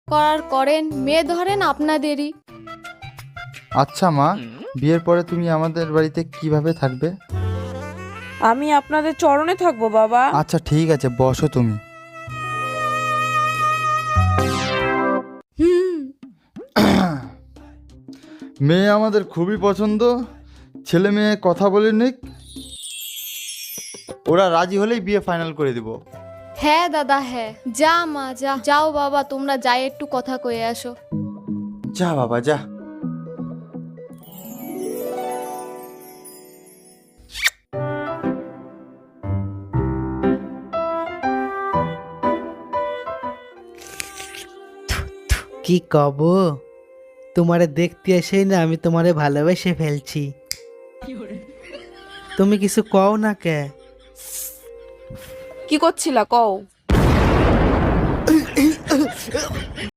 করার করেন, মেয়ে ধরেন আপনাদেরই। আচ্ছা মা, বিয়ের পরে তুমি আমাদের বাড়িতে কিভাবে থাকবে? আমি আপনাদের চরণে থাকবো বাবা। আচ্ছা ঠিক আছে, বসো তুমি। হুম। মেয়ে আমাদের খুবই পছন্দ, ছেলে মেয়ে কথা বলে নিক, ওরা রাজি হলেই বিয়ে ফাইনাল করে দিব। হ্যাঁ দাদা হ্যাঁ, যা মা যা, যাও বাবা তোমরা যাই একটু কথা কয়ে আসো। যা বাবা যা। কি কব, তোমারে দেখতে এসেই না আমি তোমারে ভালোবেসে ফেলছি। তুমি কিছু কও না কে? কি করছিলা কও?